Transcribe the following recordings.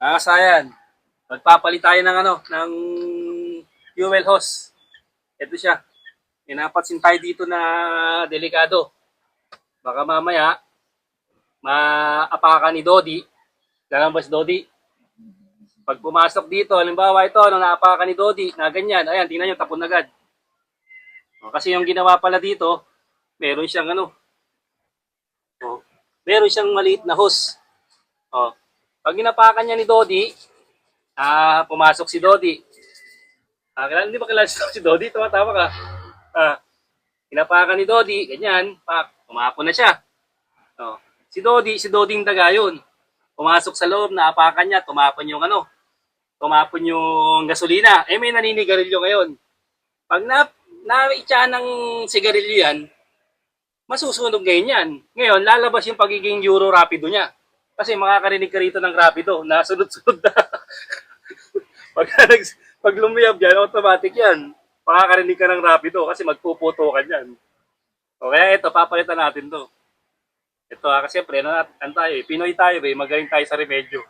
Kasayan, magpapalit tayo ng ng fuel hose. Ito siya. Pinapansin tayo dito na delikado. Baka mamaya, maapakan ni Dodi. Lalabas Dodi. Pag pumasok dito, halimbawa ito, nung naapakan ni Dodi, na ganyan, ayan, tingnan nyo, tapon agad. Kasi yung ginawa pala dito, meron siyang meron siyang maliit na hose. Pag ginapakan niya ni Dodi, pumasok si Dodi. Hindi ba kilala si Dodi? Tama ka. Ginapakan ni Dodi, ganyan, pumapon na siya. Si Dodi yung Dagayon. Pumasok sa loob, naapakan niya, tumapon yung gasolina. May naninigarilyo ngayon. Pag naitsa ng sigarilyo yan, masusunog ngayon yan. Ngayon, lalabas yung pagiging Euro Rapido niya. Kasi makakarinig ka rito ng Rapido na sunod-sunod na. pag lumiyab yan, automatic yan. Makakarinig ka ng Rapido kasi magpuputo ka dyan. Kaya ito, papalitan natin to. Ito kasi siyempre, tayo, Pinoy tayo, magaling tayo sa remedyo.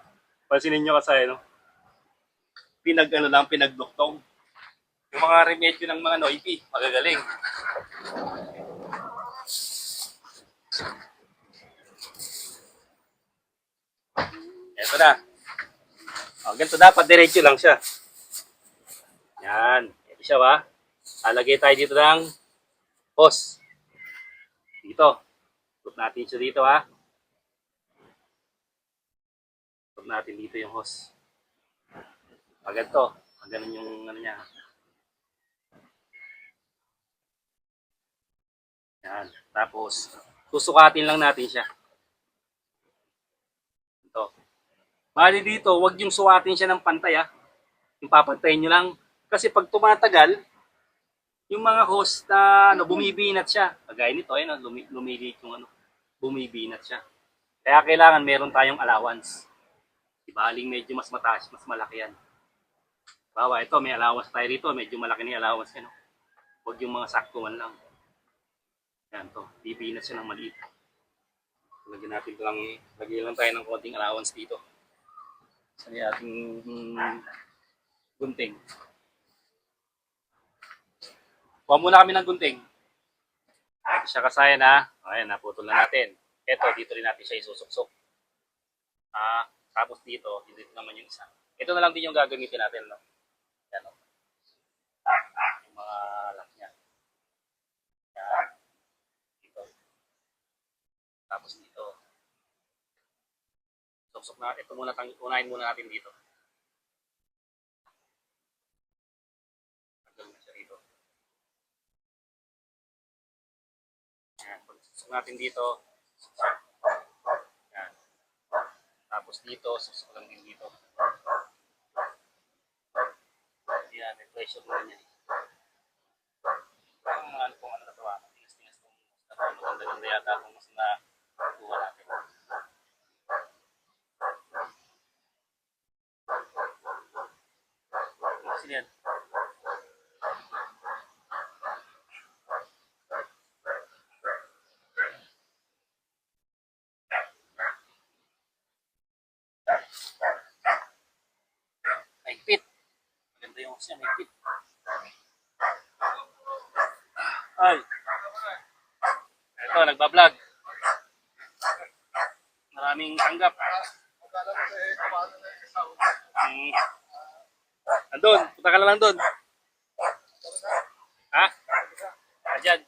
Pansinin nyo kasi, pinagduktong. Yung mga remedyo ng mga Noipi, magagaling. Ito na. Ganito dapat, diretso lang siya. Yan. Ito siya ba? Alagay tayo dito ng hose. Dito. Put natin siya dito ha. Put natin dito yung hose. Ganito. Ganun yung niya. Yan. Tapos, susukatin lang natin siya. Ito. Bali dito, wag yung suwatin siya ng pantay ha. Yung papantayin nyo lang. Kasi pag tumatagal, yung mga hose na bumibinat siya. Kagaya nito, lumilit yung bumibinat siya. Kaya kailangan meron tayong allowance. Ibaling medyo mas mataas, mas malaki yan. Bawa ito, may allowance tayo rito, medyo malaki na yung allowance yan. Huwag yung mga saktuan lang. Yan to, bibinat siya ng maliit. Lagyan natin lang, lagyan lang tayo ng konting allowance dito. Sa ating gunting. Kuha muna kami ng gunting. Ito siya kasaya na. Ayan, naputol na natin. Ito, dito rin natin siya isusuksok. Tapos dito naman yung isa. Ito na lang din yung gagamitin natin. No? Yan, no? Yung mga lock niya. Yan. Dito. Tapos dito. Suksok na. Ito muna, unahin muna natin dito. Tagal na siya dito. Yan. Suksok natin dito. Yan. Tapos dito, suksok lang din dito. Yan, may pressure na niya. Kung ano na ito, tigas-tigas kung maganda-ganda yata kung mas nakuha natin. Kasi yan. Mahigpit. Maganda yung siya, mahigpit. Ay. Ito, nagbablog. Maraming tanggap. Andun, punta ka na lang doon. Ha? Ayan.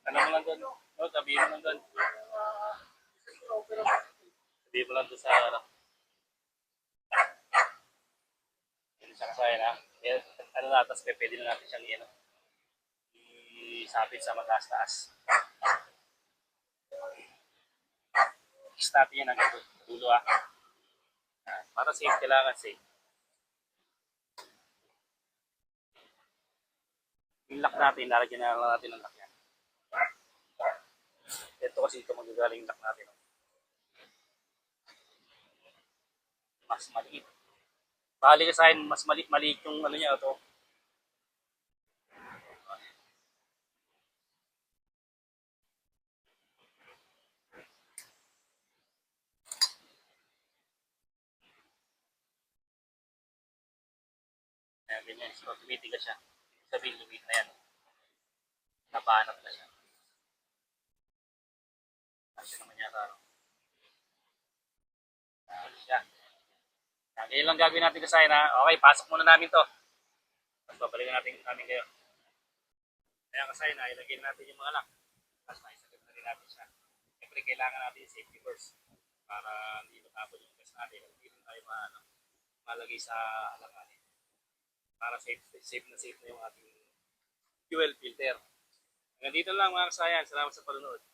Ano mo lang doon? No, sabihin mo lang doon. Sabihin mo lang doon sa Hindi siya kasaya na. Ano na, tapos pwede na natin siyang isapit sa mataas-taas. Start yan ang dulo ha. Para safe, kailangan safe. Yung lock natin, lalagyan na lang natin ng lock yan. Ito kasi ito magagaling yung lock natin. Mas maliit. Bali ka sa akin, mas maliit yung niya ito. ganyan. So, tumitigas siya. Sabihin, lumit na yan. Napaanap na siya. Kasi naman yata, ano? Siya. Ganyan lang gagawin natin kasi na, okay, pasok muna namin to. Tapos babalikan namin kayo. Kaya kasi na, ilagay natin yung mga lock. Tapos naisagad na rin natin siya. Siyempre, kailangan natin yung safety first. Para hindi matapon yung gas natin. Hindi rin tayo malagay sa alanganin. Para safe na yung ating fuel filter. Hanggang dito lang mga kasayan. Salamat sa panonood.